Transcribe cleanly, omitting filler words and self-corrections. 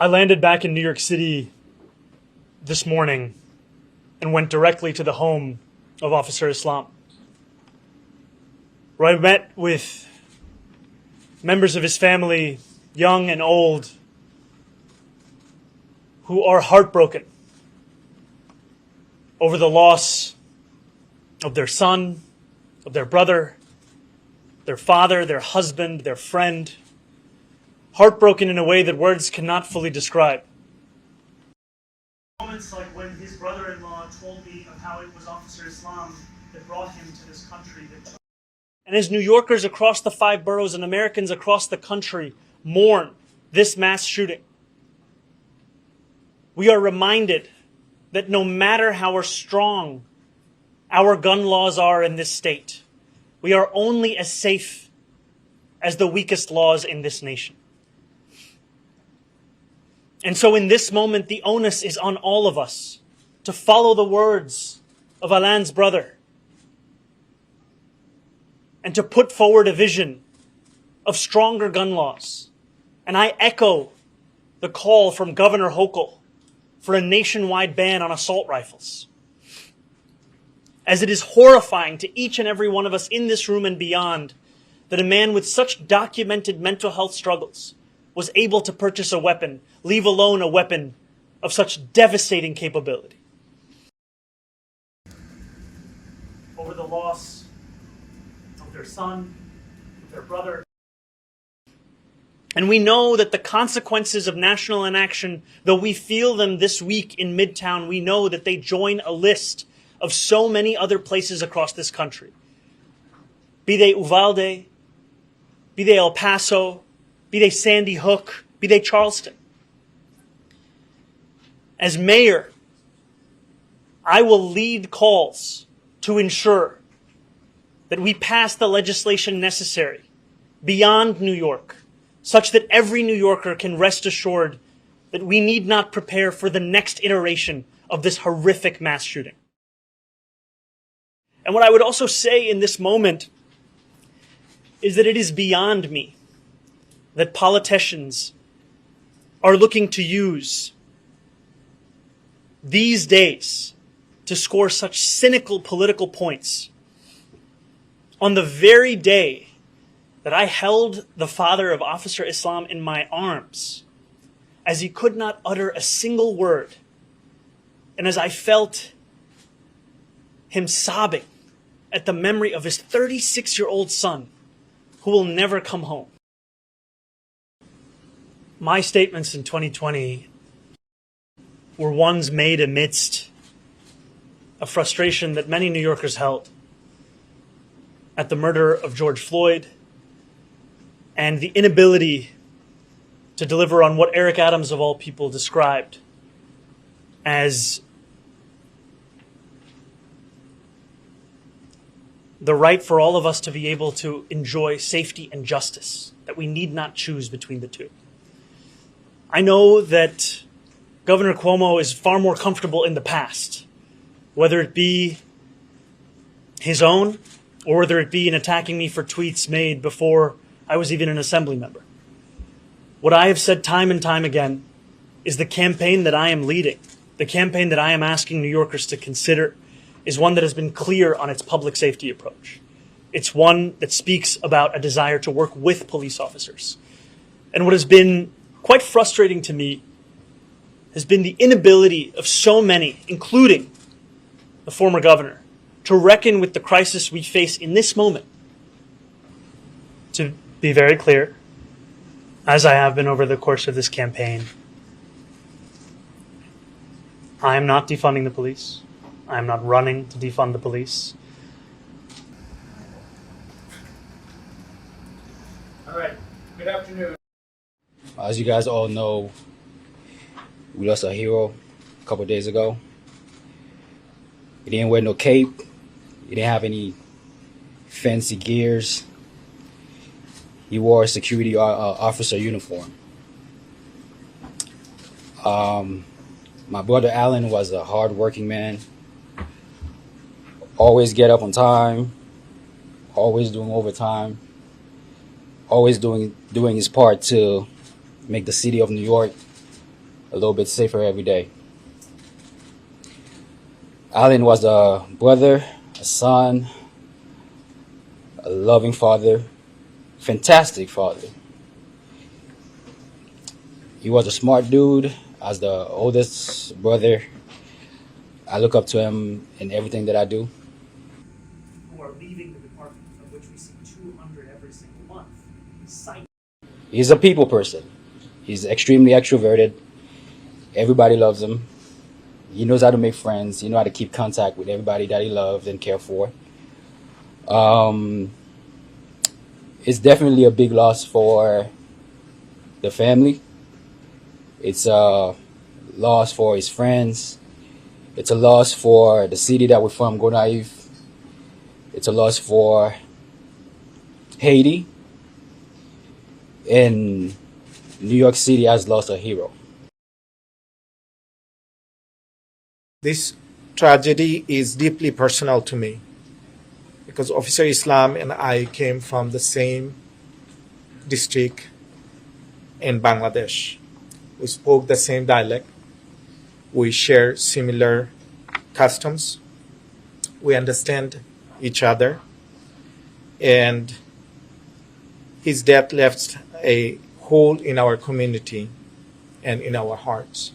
I landed back in New York City this morning and went directly to the home of Officer Islam, where I met with members of his family, young and old, who are heartbroken over the loss of their son, of their brother, their father, their husband, their friend, heartbroken in a way that words cannot fully describe. Moments like when his brother-in-law told me of how it was Officer Islam that brought him to this country. And as New Yorkers across the 5 boroughs and Americans across the country mourn this mass shooting, we are reminded that no matter how strong our gun laws are in this state, we are only as safe as the weakest laws in this nation. And so in this moment, the onus is on all of us to follow the words of Alain's brother and to put forward a vision of stronger gun laws. And I echo the call from Governor Hochul for a nationwide ban on assault rifles, as it is horrifying to each and every one of us in this room and beyond that a man with such documented mental health struggles was able to purchase a weapon, leave alone a weapon of such devastating capability. Over the loss of their son, of their brother. And we know that the consequences of national inaction, though we feel them this week in Midtown, we know that they join a list of so many other places across this country. Be they Uvalde, be they El Paso, be they Sandy Hook, be they Charleston. As mayor, I will lead calls to ensure that we pass the legislation necessary beyond New York, such that every New Yorker can rest assured that we need not prepare for the next iteration of this horrific mass shooting. And what I would also say in this moment is that it is beyond me that politicians are looking to use these days to score such cynical political points on the very day that I held the father of Officer Islam in my arms as he could not utter a single word, and as I felt him sobbing at the memory of his 36-year-old son who will never come home. My statements in 2020 were ones made amidst a frustration that many New Yorkers held at the murder of George Floyd and the inability to deliver on what Eric Adams, of all people, described as the right for all of us to be able to enjoy safety and justice, that we need not choose between the two. I know that Governor Cuomo is far more comfortable in the past, whether it be his own or whether it be in attacking me for tweets made before I was even an assembly member. What I have said time and time again is the campaign that I am leading, the campaign that I am asking New Yorkers to consider, is one that has been clear on its public safety approach. It's one that speaks about a desire to work with police officers. And what has been quite frustrating to me has been the inability of so many, including the former governor, to reckon with the crisis we face in this moment. To be very clear, as I have been over the course of this campaign, I am not defunding the police. I am not running to defund the police. All right. Good afternoon. As you guys all know, we lost a hero a couple of days ago. He didn't wear no cape. He didn't have any fancy gears. He wore a security officer uniform. My brother Alan was a hard-working man. Always get up on time. Always doing overtime. Always doing his part to make the city of New York a little bit safer every day. Alan was a brother, a son, a loving father, fantastic father. He was a smart dude. As the oldest brother, I look up to him in everything that I do. Who are leaving the department, of which we see 200 every single month. He's a people person. He's extremely extroverted. Everybody loves him. He knows how to make friends. He knows how to keep contact with everybody that he loves and cares for. It's definitely a big loss for the family. It's a loss for his friends. It's a loss for the city that we're from, Gonaïve. It's a loss for Haiti. And New York City has lost a hero. This tragedy is deeply personal to me because Officer Islam and I came from the same district in Bangladesh. We spoke the same dialect. We share similar customs. We understand each other. And his death left a hole in our community and in our hearts.